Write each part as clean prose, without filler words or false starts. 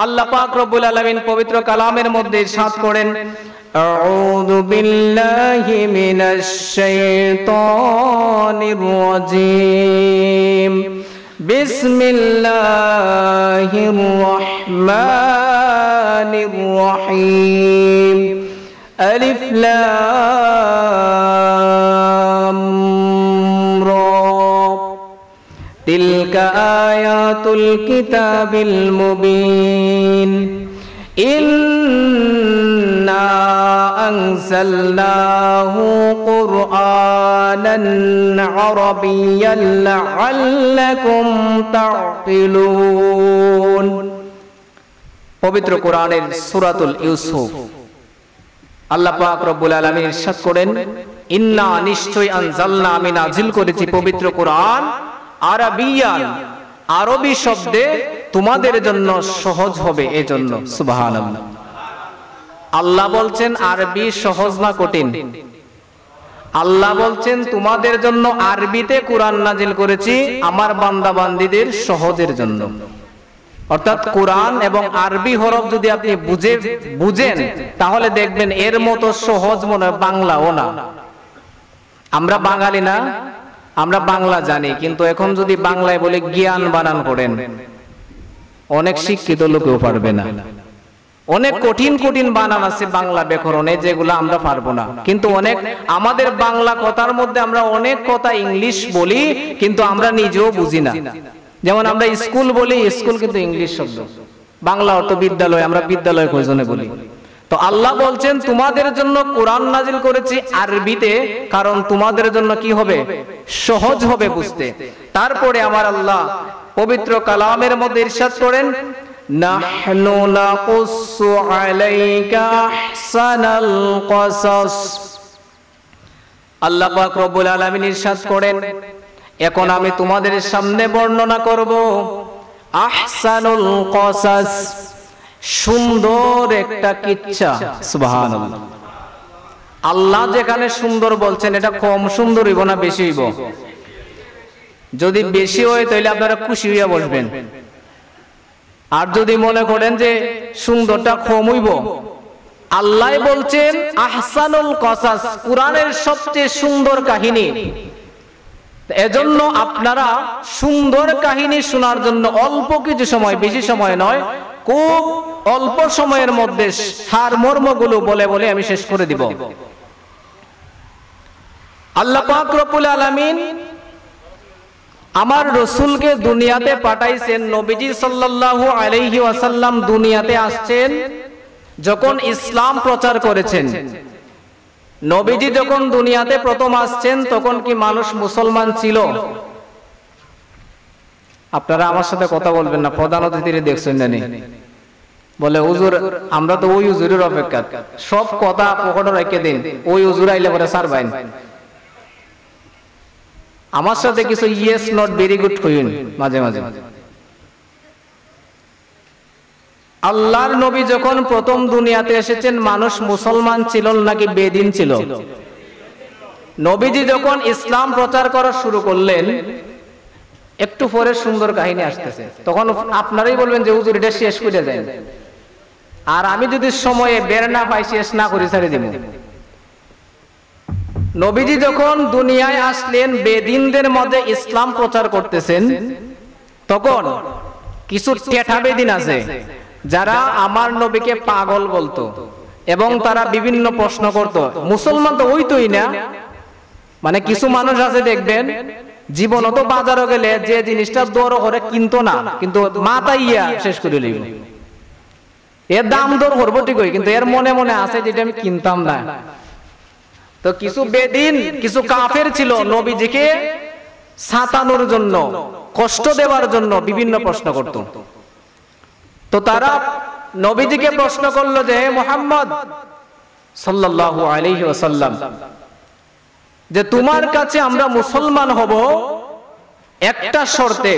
আল্লাহ পাক রব্বুল আলামিন পবিত্র কালামের মধ্যে ইরশাদ করেন, আউযু বিল্লাহি মিনাশ শাইতানির রাজীম, বিসমিল্লাহির রহমানির রহিম, আলিফ লাম রা, তিলকা আয়াতুল কিতাবিল মুবিন, ইন্না আনজালনাহু কুরআনান আরাবিয়্যান লাআল্লাকুম তা'কিলুন। পবিত্র কোরআনের সূরাতুল ইউসুফ আল্লাহ পাক রব্বুল আলামিন ইরশাদ করেন, ইন্না নিশ্চয় আনজালনা আমি নাজিল করেছি পবিত্র কোরআন আরাবিয়ান আরবি শব্দে তোমাদের জন্য সহজ হবে এজন্য। সুবহানাল্লাহ। আল্লাহ বলছেন আরবি সহজ না কঠিন? আল্লাহ বলছেন তোমাদের জন্য আরবিতে কোরআন নাজিল করেছি আমার বান্দা বান্দীদের সহজের জন্য। অর্থাৎ কোরআন এবং আরবি হরফ যদি আপনি বুঝেন তাহলে দেখবেন এর মতো সহজ মনে হয় বাংলাও না। আমরা বাঙালি না, আমরা বাংলা জানি, কিন্তু এখন যদি বাংলায় বলে জ্ঞান বানান করেন অনেক শিক্ষিত লোকেও পারবে না। অনেক কঠিন কঠিন বানান আছে বাংলা ব্যাকরণে যেগুলো আমরা পারবো না। কিন্তু অনেক আমাদের বাংলা কথার মধ্যে আমরা অনেক কথা ইংলিশ বলি কিন্তু আমরা নিজেও বুঝি না। যেমন আমরা স্কুল বলি, স্কুল কিন্তু ইংলিশ শব্দ, বাংলা অর্থ বিদ্যালয়, আমরা বিদ্যালয় কয়জনে বলি। তো আল্লাহ বলছেন তোমাদের জন্য কোরআন নাজিল করেছি আরবিতে, কারণ তোমাদের জন্য কি হবে? সহজ হবে বুঝতে। তারপরে আমার আল্লাহ পবিত্র কালামের মধ্যে ইরশাদ করেন, নাহনু নাকুসু আলাইকা আহসানাল কসাস। আল্লাহ পাক রব্বুল আলামিন ইরশাদ করেন, এখন আমি তোমাদের সামনে বর্ণনা করব আহসানুল কসাস, সুন্দর একটা কিচ্ছা। সুবহানাল্লাহ। আল্লাহ যেখানে সুন্দর বলছেন এটা কম সুন্দর হইব না বেশি হইব? যদি বেশি হয় তাহলে আপনারা খুশি হইয়া বসবেন, আর যদি মনে করেন যে সুন্দরটা কম হইব, আল্লাহ বলছেন আহসানুল কসাস, কোরআনের সবচেয়ে সুন্দর কাহিনী। এজন্য আপনারা সুন্দর কাহিনী শোনার জন্য অল্প কিছু সময়, বেশি সময় নয়, খুব অল্প সময়ের মধ্যে সারমর্মগুলো বলে বলে আমি শেষ করে দিব। আল্লাহ পাক রব্বুল আলামিন আমার রাসূলকে দুনিয়াতে পাঠাইছেন। নবীজি সাল্লাল্লাহু আলাইহি ওয়াসাল্লাম দুনিয়াতে আসছেন যখন ইসলাম প্রচার করেছেন। নবীজি যখন দুনিয়াতে প্রথম আসছেন তখন কি মানুষ মুসলমান ছিল? আপনারা আমার সাথে কথা বলবেন না, প্রধান অতিথিরে দেখছেন জানি বলে হুজুর আমরা তো ওই হুজুরের অপেক্ষা, সব কথা পকেটে রেখে দিন, ওই হুজুর আইলে পরে ছাড়বেন। আমার সাথে কিছু yes not very good coin মাঝে মাঝে। আল্লাহর নবী যখন প্রথম দুনিয়াতে এসেছেন মানুষ মুসলমান ছিল নাকি বেদিন ছিল? নবীজি যখন ইসলাম প্রচার করা শুরু করলেন একটু পরে সুন্দর কাহিনী আসতেছে, তখন আপনারাই বলবেন যে হুজুর এটা শেষ করে দেন, আর আমি যদি সময়ে বের না পাই শেষ না করি ছেড়ে দিব। নবীজি যখন দুনিয়ায় আসলেন বেদিনদের মধ্যে ইসলাম প্রচার করতেছেন, তখন কিছু টেঠা বেদিন আছে যারা আমার নবীকে পাগল বলতো এবং তারা বিভিন্ন প্রশ্ন করত। মুসলমান তো হইতোই না, মানে কিছু মানুষ আছে দেখবেন জীবন তো বাজারে গেলে যে জিনিসটা দর করে কিনতো না, কিন্তু মাথাইয়া শেষ করে লইব। এর দাম দর করবো ঠিকই, কিন্তু এর মনে মনে আছে যেটা আমি কিনতাম না। তো কিছু বেদিন, কিছু কাফের ছিল নবীজিকে সাতানোর জন্য, কষ্ট দেওয়ার জন্য বিভিন্ন প্রশ্ন করত। তো তারা নবীজিকে প্রশ্ন করলো যে হে মুহাম্মদ সাল্লাল্লাহু আলাইহি ওয়াসাল্লাম, যে তোমার কাছে আমরা মুসলমান হব একটা শর্তে।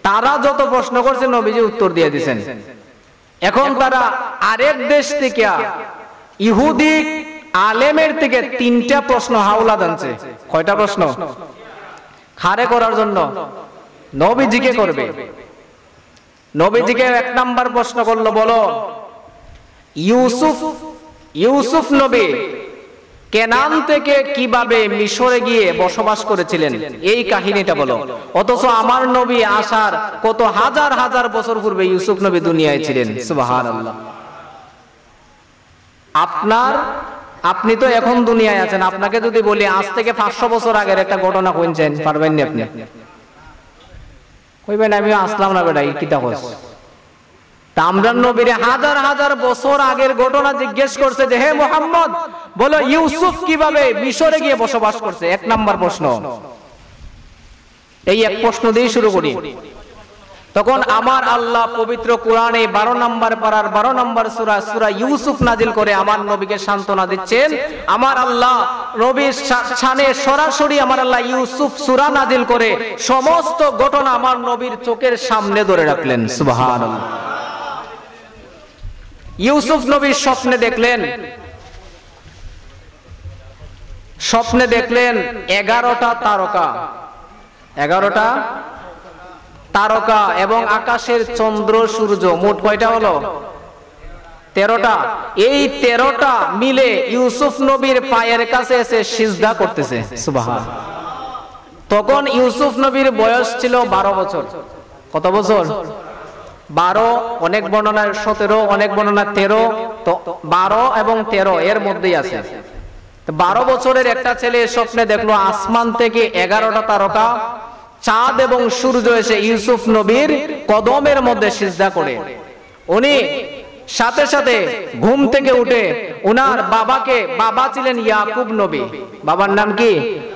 তারা যত প্রশ্ন করছে নবীজি উত্তর দিয়ে দিয়েছেন। এখন তারা আরেক দেশ থেকে ইহুদি আলেমের থেকে 3টা প্রশ্ন হাওলা জানছে। কয়টা প্রশ্ন? খাড়ে করার জন্য নবীজিকে করবে। নবীজিকে এক নাম্বার প্রশ্ন করলো, বলো ইউসুফ নবী কেনান থেকে কিভাবে মিশরে গিয়ে বসবাস করেছিলেন, এই কাহিনীটা বলো। অথচ আমার নবী আসার কত হাজার হাজার বছর পূর্বে ইউসুফ নবী দুনিয়ায় ছিলেন। সুবহানাল্লাহ। আপনি তো এখন দুনিয়ায় আছেন, আপনাকে যদি বলি আজ থেকে 500 বছর আগের একটা ঘটনা কইছেন, পারবেন না আপনি? কইবেন আমি আসলাম না বেটা, কি তা কইছ? তা আমরা নবীর হাজার হাজার বছর আগের ঘটনা জিজ্ঞেস করছে যে হে মুহাম্মদ বলো ইউসুফ কিভাবে মিশরে গিয়ে বসবাস করছে। এক নাম্বার প্রশ্ন, এই এক প্রশ্ন দিয়ে শুরু করি। তখন আমার আল্লাহ পবিত্র কোরআনে 12 নম্বর পারার 12 নম্বর সূরা সূরা ইউসুফ নাজিল করে আমার নবীকে সান্ত্বনা দিচ্ছেন। আমার আল্লাহ নবীর শানে সরাসরি আমার আল্লাহ ইউসুফ সূরা নাজিল করে সমস্ত ঘটনা আমার নবীর চোখের সামনে ধরে রাখলেন। সুবহানাল্লাহ। ইউসুফ নবীর স্বপ্নে দেখলেন 11টা তারকা, 11টা তারকা এবং আকাশের চন্দ্র সূর্য, মোট কয়টা হলো? 13টা। এই 13টা মিলে ইউসুফ নবীর পায়ের কাছে এসে সিজদা করতেছে। সুবহানাল্লাহ। তখন ইউসুফ নবীর বয়স ছিল 12 বছর। কত বছর? 12, অনেক বর্ণনায় 17, অনেক বর্ণনা 13, তো 12 এবং 13 এর মধ্যেই আছে। 12 বছরের একটা ছেলে স্বপ্নে দেখলো আসমান থেকে 11টা তারকা, চাঁদ এবং সূর্য এসে ইউসুফ নবীর কদমের মধ্যে সিজদা করে। উনি সাথে সাথে ঘুম থেকে উঠে উনার বাবাকে, বাবা ছিলেন ইয়াকুব নবী, বাবার নাম কি?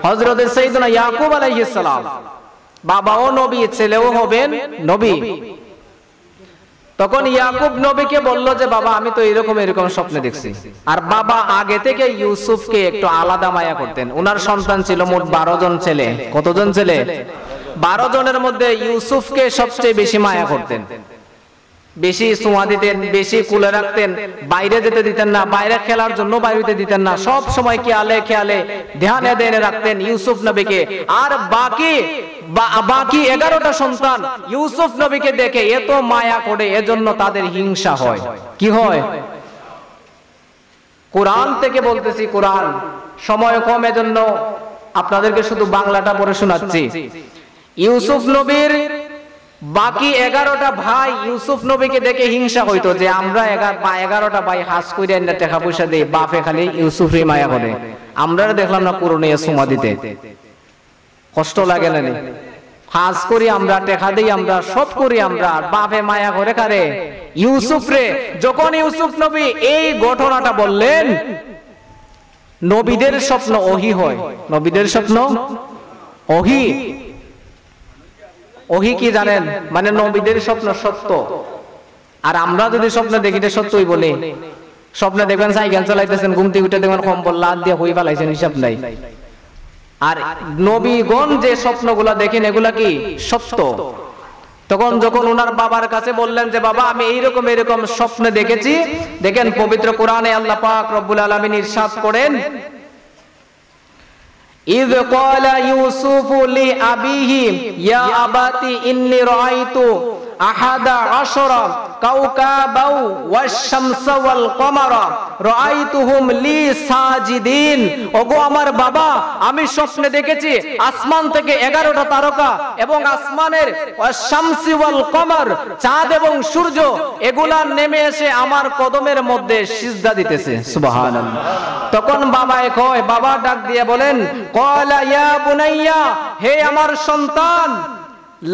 হযরত সাইয়েদনা ইয়াকুব আলাইহিস সালাম। বাবাও নবী, ছেলেও হবেন নবী। তখন ইয়াকুব নবীকে বলল যে বাবা আমি তো এরকম স্বপ্নে দেখছি। আর বাবা আগে থেকে ইউসুফকে একটু আলাদা মায়া করতেন। উনার সন্তান ছিল মোট 12 জন ছেলে। কতজন ছেলে? 12 জনের মধ্যে ইউসুফকে সবচেয়ে বেশি মায়া করতেন, বেশি ছোঁয়া দিতেন, বেশি কুলে রাখতেন, বাইরে যেতে দিতেন না, বাইরে খেলার জন্য বাইরে দিতেন না, সব সময় খেয়ালে ধ্যানে ধ্যানে রাখতেন ইউসুফ নবীকে। আর বাকি 11টা সন্তান ইউসুফ নবীকে দেখে এত মায়া করে, এজন্য তাদের হিংসা হয়। কি হয়? কোরআন থেকে বলতেছি, কোরআন সময় কম, এজন্য আপনাদেরকে শুধু বাংলাটা পড়ে শোনাচ্ছি। ইউসুফ নবীর বাকি 11টা ভাই ইউসুফ নবীকে দেখে হিংসা হইতো যে আমরা 11টা ভাই হাস কইরা না টাকা পয়সা দেই, বাপে খালি ইউসুফরে মায়া করে, আমরা দেখলাম না কোরআনে সুমা দিতে। কষ্ট লাগে না? হাস করি আমরা, টাকা দেই আমরা, সব করি আমরা, বাপে মায়া করে কারে? ইউসুফরে। যখন ইউসুফ নবী এই ঘটনাটা বললেন, নবীদের স্বপ্ন ওহী হয়। নবীদের স্বপ্ন ওহী। ওহী কি জানেন? মানে নবীদের স্বপ্ন সত্য। আর আমরা যদি স্বপ্ন দেখি এটা সত্যই বলি। স্বপ্নে দেখবেন সাইকেল চালাইতেছেন, ঘুম থেকে উঠে দেখবেন কম্বল লাদ দিয়ে হই ফেলাইছেন, হিসাব নাই। আর নবীগণ যে স্বপ্নগুলা দেখেন এগুলা কি সত্য। তখন যখন ওনার বাবার কাছে বললেন যে বাবা আমি এইরকম স্বপ্নে দেখেছি, দেখেন পবিত্র কোরআনে আল্লাহ পাক রব্বুল আলামিন ইরশাদ করেন, إذ قال يوسف لأبيه يا أبتي إني رأيت 11 كوكبا والشمس والقمر رأيتهم لي ساجدين। ওগো আমার বাবা, আমি স্বপ্নে দেখেছি আসমান থেকে 11টা তারকা এবং আসমানের শামসি ওয়াল কমর, চাঁদ এবং সূর্য, এগুলা নেমে এসে আমার কদমের মধ্যে সিজদা দিতেছে। সুবহানাল্লাহ। তখন বাবায়ে কয়, বাবা ডাক দিয়ে বলেন, ক্বালা ইয়া বুনাইয়া, হে আমার সন্তান,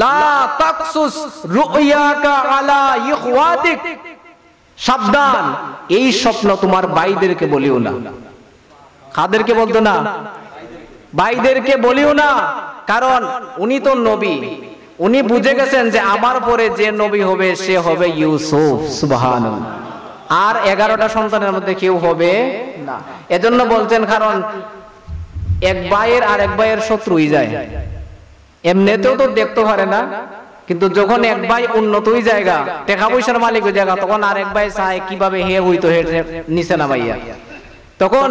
লা তাকসুস রুয়াকা আলা ইখওয়াতিক, সাবধান এই স্বপ্ন তোমার ভাইদেরকে বলিও না। কাদেরকে বলতো না? ভাইদেরকে বলিও না। কারণ উনি তো নবী, উনি বুঝে গেছেন যে আমার পরে যে নবী হবে সে হবে ইউসুফ। সুবহানাল্লাহ। আর 11টা সন্তানের মধ্যে কেউ হবে না। এজন্য বলছেন, কারণ এক ভাইয়ের আর এক ভাইয়ের শত্রুই যায়। এমনিতেও তো দেখতে পারে না, কিন্তু যখন এক ভাই উন্নত হই জায়গা, টাকা পয়সার মালিক হয়ে জায়গা, তখন আরেক ভাই চায় কিভাবে হে হইতো হে নিচে না ভাইয়া। তখন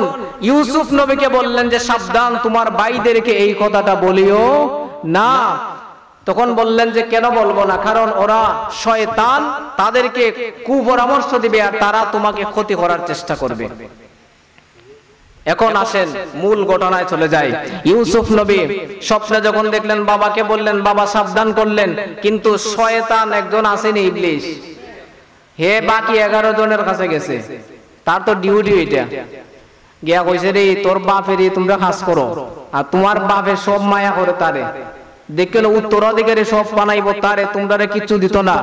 ইউসুফ নবীকে বললেন যে সাবধান তোমার ভাইদেরকে এই কথাটা বলিও না। তখন বললেন যে কেন বলবো না, কারণ ওরা শয়তান, তাদেরকে কুপরামর্শ দিবে আর তারা তোমাকে ক্ষতি করার চেষ্টা করবে। এখন আসেন মূল ঘটনায় চলে যায়। ইউসুফ নবী স্বপ্নে যখন দেখলেন, বাবাকে বললেন, বাবা সাবধান করলেন, কিন্তু শয়তান একজন আসেনি, ইবলিশ, হে বাকি 11 জনের কাছে গেছে, তার তো ডিউটি এটা, গিয়া কইছে রে তোর বাপেরই তোমরা কাজ করো, আর তোমার বাপের সব মায়া করে তারে, দেখলে উত্তরাধিকারী সব বানাইবো তারে, তোমরা কিচ্ছু দিত না।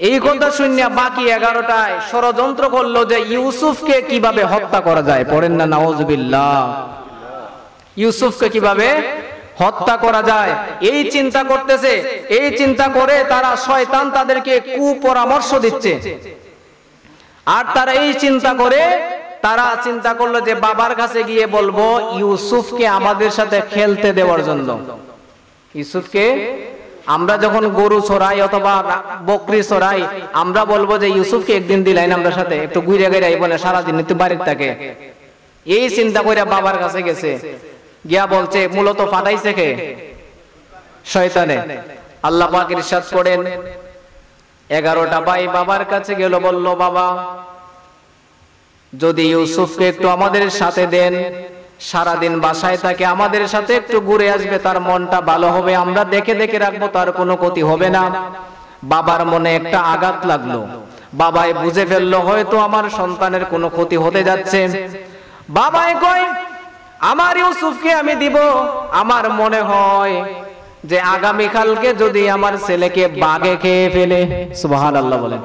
এই কথা শুনিয়া বাকি 11টায় ষড়যন্ত্র করলো যে ইউসুফকে কিভাবে হত্যা করা যায়। পড়েন না নাউজুবিল্লাহ। ইউসুফকে কিভাবে হত্যা করা যায় এই চিন্তা করতেছে। এই চিন্তা করে তারা, শয়তান তাদেরকে কুপরামর্শ দিচ্ছে। আর তারা এই চিন্তা করে তারা চিন্তা করলো যে বাবার কাছে গিয়ে বলবো ইউসুফকে আমাদের সাথে খেলতে দেওয়ার জন্য। ইউসুফকে আমরা যখন গরু চড়াই অথবা বকরি চড়াই, আমরা বলবো যে ইউসুফকে একদিন দিলাইন আমরা সাথে একটু ঘুরে ঘুরে বলে সারাদিন একটু বাড়ির থাকে। এই চিন্তা করে বাবার কাছে গেছে, গিয়া বলছে, মূলত ফাটাইছে কে? শয়তানে। আল্লাহ পাক ইরশাদ করেন, 11টা ভাই বাবার কাছে গেল, বলল বাবা যদি ইউসুফকে একটু আমাদের সাথে দেন, সারাদিন বাসায় থাকে, আমাদের সাথে একটু ঘুরে আসবে, তার মনটা ভালো হবে, আমরা দেখে দেখে রাখবো, তার কোনো ক্ষতি হবে না। বাবার মনে একটা আঘাত লাগলো, বাবাই বুঝে ফেললো হয়তো আমার সন্তানের কোনো ক্ষতি হতে যাচ্ছে। বাবাই কয় আমার ইউসুফকে আমি দিব, আমার মনে হয় যে আগামীকালকে যদি আমার ছেলেকে বাঘে খেয়ে ফেলে। সুবহানাল্লাহ বলেন।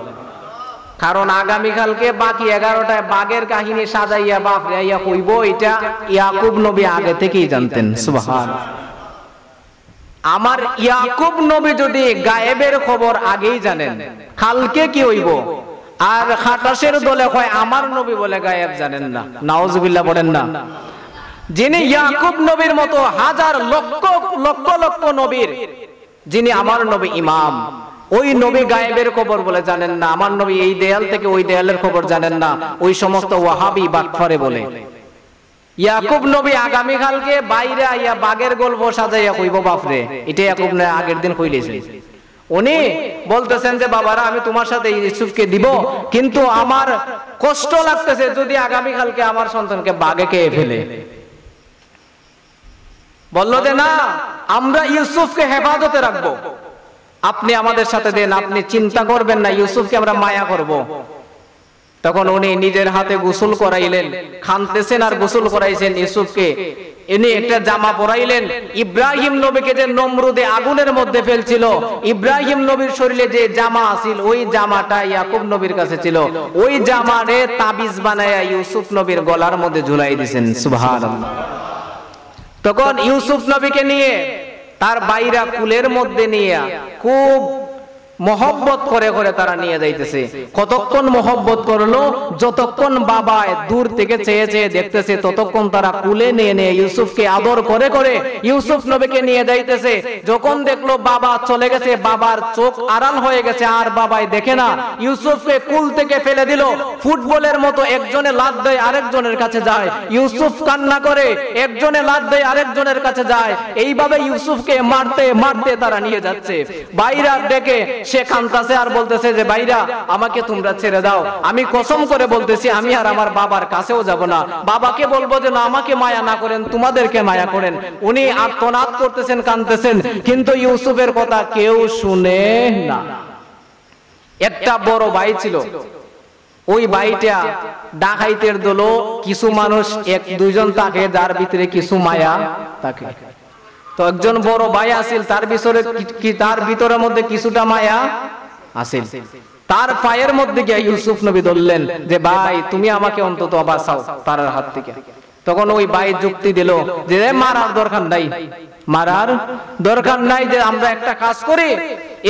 কারণ আগামীকালকে বাকি 11টায় বাঘের কাহিনী সাজাইয়া বাপরে আইয়া কইব, এটা ইয়াকুব নবী আগে থেকেই জানতেন। সুবহানাল্লাহ। আমার ইয়াকুব নবী যদি গায়েবের খবর আগেই জানেন, কালকে কি হইব? আর খাটাসের দলে কয় আমার নবী বলে গায়েব জানেন না। নাউজুবিল্লাহ পড়েন না। যিনি ইয়াকুব নবীর মতো হাজার লক্ষ লক্ষ লক্ষ নবীর, যিনি আমার নবী ইমাম, ওই নবী গায়েবের খবর বলে জানেন না। আমার নবী এই দেয়াল থেকে ওই দেয়ালের খবর জানেন না, ওই সমস্ত ওয়াহাবি বাটফারে বলে। ইয়াকুব নবী আগামীকালকে বাইরে আইয়া বাঘের গল্প সাজাইয়া কইব বাপরে, এটা ইয়াকুব না আগের দিন কইলেছে। উনি বলতেছেন যে বাবারা আমি তোমার সাথে ইউসুফকে দিব, কিন্তু আমার কষ্ট লাগতেছে যদি আগামীকালকে আমার সন্তানকে বাঘে খেয়ে ফেলে। বলল যে না, আমরা ইউসুফকে হেফাজতে রাখবো, আপনি আমাদের সাথে দেন, আপনি চিন্তা করবেন না, ইউসুফকে আমরা মায়া করব। তখন উনি নিজের হাতে গোসল করাইলেন, খানতেছেন আর গোসল করাইছেন ইউসুফকে। ইনি একটা জামা পরাইলেন। ইব্রাহিম নবীকে যে নমরুদে আগুনের মধ্যে ফেলছিল, ইব্রাহিম নবীর শরীরে যে জামা আছিল ওই জামাটা ইয়াকুব নবীর কাছে ছিল। ওই জামারে তাবিজ বানায়া ইউসুফ নবীর গলার মধ্যে ঝুলাই দিয়েছেন। সুবহানাল্লাহ। তখন ইউসুফ নবীকে নিয়ে তার বাইরা কুলের মধ্যে নিয়ে খুব মহব্বত করে করে তারা নিয়ে যাইতেছে। কতক্ষণ মহব্বত করলো? যতক্ষণ বাবায় দূর থেকে চেয়ে চেয়ে দেখতেছে, ততক্ষণ তারা কুলে নিয়ে নিয়ে ইউসুফকে আদর করে করে ইউসুফ নবীকে নিয়ে যাইতেছে। যখন দেখলো বাবা চলে গেছে, বাবার চোখ আড়াল হয়ে গেছে, আর বাবাই দেখে না, ইউসুফকে কুল থেকে ফেলে দিল। ফুটবলের মতো একজনে লাত দেয় আরেকজনের কাছে যায়, ইউসুফ কান্না করে, একজনে লাত দেয় আরেকজনের কাছে যায়। এইভাবে ইউসুফকে মারতে মারতে তারা নিয়ে যাচ্ছে। বাইরা ডেকে সে কাঁদতেছে আর বলতেছে যে ভাইরা আমাকে তোমরা ছেড়ে দাও, আমি কসম করে বলতেছি আমি আর আমার বাবার কাছেও যাব না। বাবাকে বলবো যে না, আমাকে মায়া না করেন, তোমাদেরকে মায়া করেন। উনি আর্তনাদ করতেছেন, কাঁদতেছেন, কিন্তু ইউসুফের কথা কেউ শুনে না। একটা বড় ভাই ছিল, ওই ভাইটা ডাকাইতের দল, কিছু মানুষ এক দুইজন থাকে যার ভিতরে কিছু মায়া থাকে। তো একজন বড় ভাই আছিল, তার ভিতরের মধ্যে কিছুটা মায়া আছিল। তার পায়ের মধ্যে গিয়ে ইউসুফ নবী ধরলেন যে ভাই তুমি আমাকে অন্তত বাঁচাও তার হাত থেকে। তখন ওই ভাই যুক্তি দিল যে মারার দরকার নাই, মারার দরকার নাই, যে আমরা একটা কাজ করি,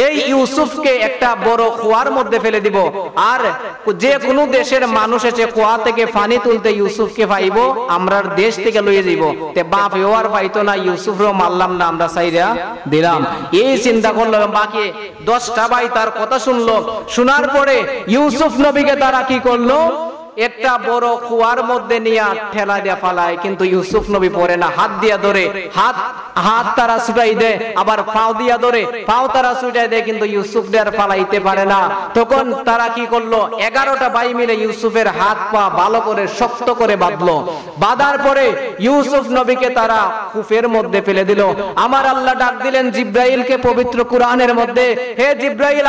এই ইউসুফকে একটা বড় কুয়ার মধ্যে ফেলে দিব, আর যে কোনো দেশের মানুষ এসে কুয়া থেকে পানি তুলতে ইউসুফকে পাইব, আমরা দেশ থেকে লইয়ে যাইব। তে বাপ আর পাইতো না, ইউসুফরও মারলাম না, আমরা সাইরা দিলাম। এই চিন্তা করলো। বাকি 10টা ভাই তার কথা শুনলো। শোনার পরে ইউসুফ নবীকে তারা কি করলো? একটা বড় কুয়ার মধ্যে নিয়ে ঠেলা দিয়ে ফালায়, কিন্তু ইউসুফ নবী পড়ে না, হাত দিয়া ধরে, হাত তারা ছুটাই দেয়, আবার পাও দিয়া ধরে, পাও তারা ছুটাই দেয়, কিন্তু ইউসুফ আর ফালাইতে পারে না। তখন তারা কি করলো, 11টা ভাই মিলে ইউসুফের হাত পা ভালো করে শক্ত করে বাঁধলো। বাঁধার পরে ইউসুফ নবীকে তারা কূপের মধ্যে ফেলে দিল। আমার আল্লাহ ডাক দিলেন জিব্রাইলকে পবিত্র কুরআনের মধ্যে, হে জিব্রাইল,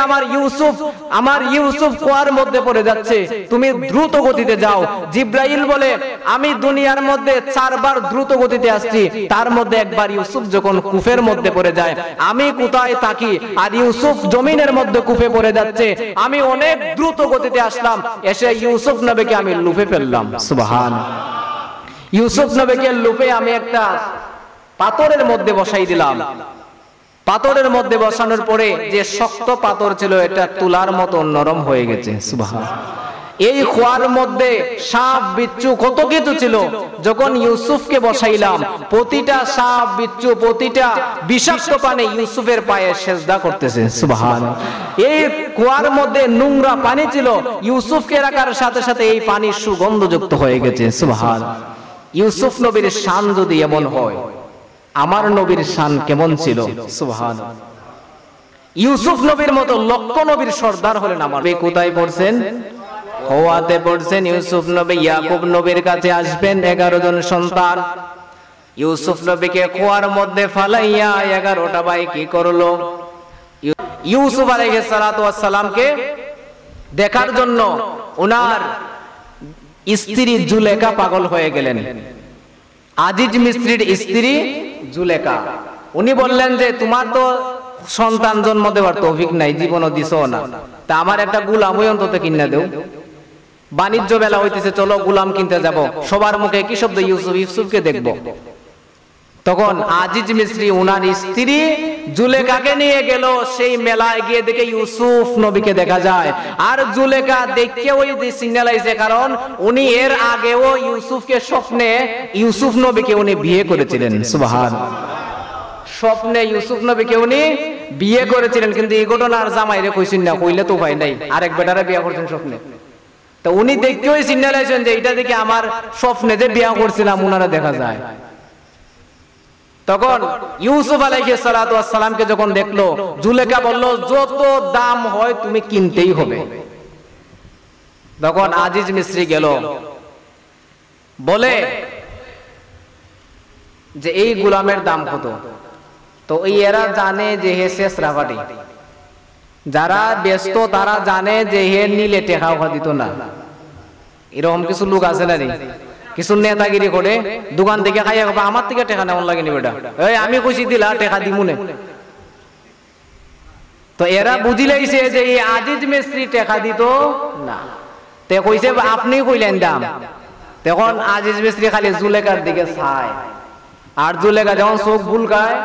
আমার ইউসুফ কুয়ার মধ্যে পড়ে যাচ্ছে, তুমি দ্রুত গতিতে যাও। জিব্রাইল বলে, আমি দুনিয়ার মধ্যে 4 বার দ্রুত গতিতে আসছি, তার মধ্যে একবার ইউসুফ যখন কূপের মধ্যে পড়ে যায়, আমি কোথায় থাকি আর ইউসুফ জমিনের মধ্যে কূপে পড়ে যাচ্ছে, আমি অনেক দ্রুত গতিতে আসলাম, এসে ইউসুফ নবীকে আমি লুফে ফেললাম। সুবহানাল্লাহ। ইউসুফ নবীকে লুফে আমি একটা পাথরের মধ্যে বসাই দিলাম। পাথরের মধ্যে বসানোর পরে যে শক্ত পাথর ছিল, এটা তুলার মতো নরম হয়ে গেছে। সুবহানাল্লাহ। এই কুয়ার মধ্যে সাপ বিচ্ছু কত কিছু ছিল। যখন ইউসুফকে বসাইলাম, প্রতিটা সাপ বিচ্ছু, প্রতিটা বিষাক্ত পানি ইউসুফের পায়ে সেজদা করতেছে। সুবহানাল্লাহ। এই কুয়ার মধ্যে নোংরা পানি ছিল, ইউসুফকে রাখার সাথে সাথে এই পানি সুগন্ধযুক্ত হয়ে গেছে। সুবহানাল্লাহ। ইউসুফ নবীর শান যদি এমন হয়, আমার নবীর শান কেমন ছিল। সুবহানাল্লাহ। ইউসুফ নবীর মতো লক্ষ নবীর সর্দার হলেন আমার। কোথায় পড়ছেন? হওয়াতে পড়ছেন। ইউসুফ নবী ইয়াকুব নবীর কাছে আসবেন, 11 জন সন্তান। ইউসুফ নবীকে কুয়ার মধ্যে ফালাইয়া 11টা ভাই কি করলো, ইউসুফ আলাইহিস সালাতু ওয়াস সালামকে দেখার জন্য ওনার স্ত্রী জুলেখা পাগল হয়ে গেলেন। আজিজ মিস্ত্রির স্ত্রী জুলেখা, উনি বললেন যে তোমার তো সন্তান জন্ম দেওয়ার তৌফিক নাই, জীবনও দিছো না, তা আমার একটা গোলাম ওই অন্তত কিনা দেও। বাণিজ্য বেলা হইতেছে, চলো গোলাম কিনতে যাব। সবার মুখে কি শব্দ? ইউসুফ, ইউসুফকে দেখব। তখন আজিজ মিস্ত্রি উনার স্ত্রী জুলেখাকে নিয়ে গেল সেই মেলায়, গিয়ে দেখে ইউসুফ নবীকে দেখা যায়। আর জুলেখা দেখে ওই সিগন্যালাইছে, কারণ উনি এর আগেও ইউসুফকে স্বপ্নে, ইউসুফ নবীকে উনি বিয়ে করেছিলেন। সুবহানাল্লাহ। স্বপ্নে ইউসুফ নবীকে উনি বিয়ে করেছিলেন, কিন্তু এই ঘটনার জামাইরে কইছেন না, কইলে তো ভাই নাই, আরেক বেটারে বিয়ে করছেন স্বপ্নে। তো উনি দেখতে ওই সিগন্যালাইছেন যে এটা দেখে আমার স্বপ্নে যে বিয়ে করছিলাম উনারা দেখা যায়। তখন ইউসুফ আলাইহিস সালাতু ওয়াস সালামকে যখন দেখলো, জুলেখা বলল যত দাম হয় তুমি কিনতেই হবে। তখন আজিজ মিস্ত্রি গেল, বলে যে এই গোলামের দাম কত? তো এরা জানে যে হে শেষ রাফাটি, যারা ব্যস্ত তারা জানে যে হে নিলে টেকা দিত না। এরকম কিছু লোক আছে না, কিছু নেতাগিরি করে দোকান থেকে খাইয়া খাবে, আমার থেকে টেকা নেওয়ার লাগেনি বেটা, এই আমি কইছি দিলা টেকা দিমুনে। তো এরা বুঝি লাগছে যে এই আজিজ মিস্ত্রি টেকা দিত না, তে কইছে আপনি কইলেন দাম। তখন আজিজ মিস্ত্রি খালি জুলেখার দিকে চায়, আর জুলেখা যখন চোখ ভুলকায়,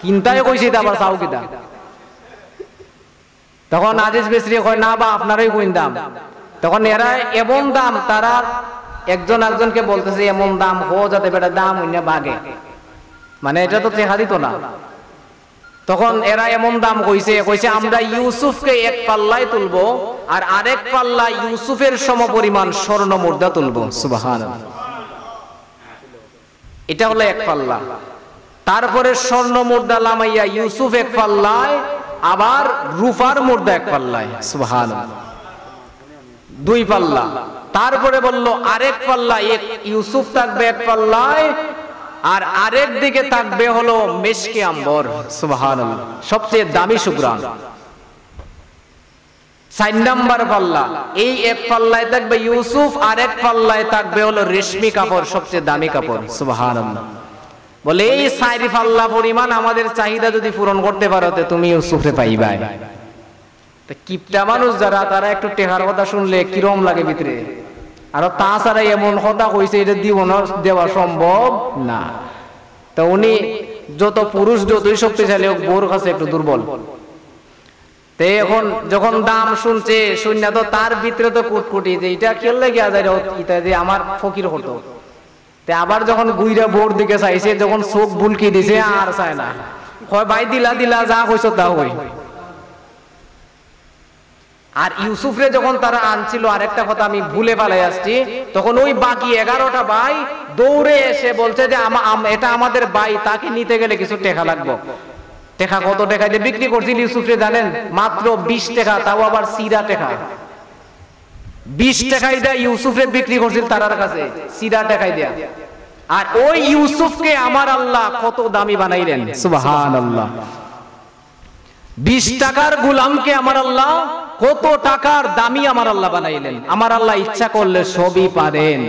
কিনতাই কইছে আবার চাও কিতা। তখন আজিজ মিস্ত্রি কয় না বা আপনারাই কইন দাম। তখন এরা এমন দাম, তারা একজন একজনকে বলতেছে এমন দাম হো যাতে বেটা দাম হইনা বাগে, মানে এটা তো টেকা দিত না। তখন এরা এমন দাম কইছে আমরা ইউসুফকে এক পাল্লায় তুলবো, আর আরেক পাল্লা ইউসুফের সমপরিমাণ স্বর্ণ মুদ্রা তুলবো। সুবহানাল্লাহ। এটা হলো এক পাল্লা। তারপরে স্বর্ণ মুদ্রা লামাইয়া ইউসুফ এক পাল্লায়, আবার রূপার মুদ্রা এক পাল্লায়। সুবহানাল্লাহ। 2 পাল্লা। তারপরে বলল আরেক পাল্লা ইউসুফ থাকবে এক পাল্লায়, আর আরেক দিকে থাকবে হলো মেশকে আম্বর। সুবহানাল্লাহ। সবচেয়ে দামি সুগ্রাণ। 4 নাম্বার পাল্লা, এই এক পাল্লায় থাকবে ইউসুফ, আর এক পাল্লায় থাকবে হলো রেশমি কাপড়, সবচেয়ে দামি কাপড়। সুবহানাল্লাহ। বলে এই 4 পাল্লা পরিমাণ আমাদের চাহিদা যদি পূরণ করতে পারো তো তুমি ইউসুফরে পাইবাই। তো কিপটা মানুষ যারা, তারা একটু টেকার কথা শুনলে কিরম লাগে ভিতরে। আর তাছাড়া এমন কথা কইছে, এটা দেওয়া সম্ভব না। তো উনি যত পুরুষ যতই শক্তিশালী হোক, বোর কাছে একটু দুর্বল। তো এখন যখন দাম শুনছে, শুননা তো তার ভিতরে তো কুটকুটি যে এটা খেললে গিয়া যায়, এটা যে আমার ফকির হতো। তে আবার যখন গুইরা বোর দিকে চাইছে, যখন চোখ বুলকি দিছে, আর চায় না, কয় ভাই দিলা যা কইছ তা হই। আর ইউসুফরে যখন তারা আনছিল, আরেকটা কথা আমি ভুলে পালাই আসছি, তখন ওই বাকি 11টা ভাই দৌড়ে এসে বলছে যে এটা আমাদের ভাই, তাকে নিতে গেলে কিছু টাকা লাগবে। টাকা কত টাকা দিয়ে বিক্রি করছিল ইউসুফরে জানেন? মাত্র 20 টাকা, তাও আবার সিরা টাকা। 20 টাকায় দেয় ইউসুফরে বিক্রি করছিল তারার কাছে, সিরা টাকায় দেয়া। আর ওই ইউসুফকে আমার আল্লাহ কত দামি বানাইলেন, সুবহানাল্লাহ। 20 টাকার গোলামকে আমার আল্লাহ কত টাকার দামি আমার আল্লাহ বানাইলেন। আমার আল্লাহ ইচ্ছা করলে সবই পারেন।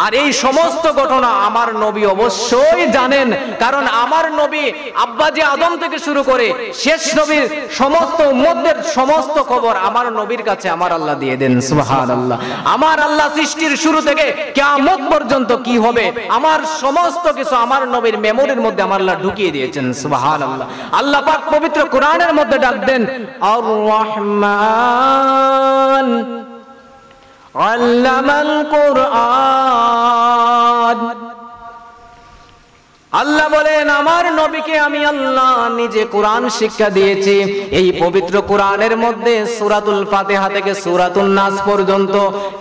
আর এই সমস্ত ঘটনা আমার নবী অবশ্যই জানেন, কারণ আমার নবী আব্বাজি আদম থেকে শুরু করে শেষ নবীর সমস্ত উম্মতদের সমস্ত খবর আমার নবীর কাছে আমার আল্লাহ দিয়ে দেন, সুবহানাল্লাহ। আমার আল্লাহ সৃষ্টির শুরু থেকে কিয়ামত পর্যন্ত কি হবে আমার সমস্ত কিছু আমার নবীর মেমোরির মধ্যে আমার আল্লাহ ঢুকিয়ে দিয়েছেন, সুবহানাল্লাহ। আল্লাহ পাক পবিত্র কোরআনের মধ্যে ডাক দেন আর রহমান আল্লামাল কুরআন। আল্লাহ বলেন আমার নবীকে আমি আল্লাহ নিজে কোরআন শিক্ষা দিয়েছি। এই পবিত্র কোরআনের মধ্যে সূরাতুল ফাতিহা থেকে সূরাতুন নাস পর্যন্ত,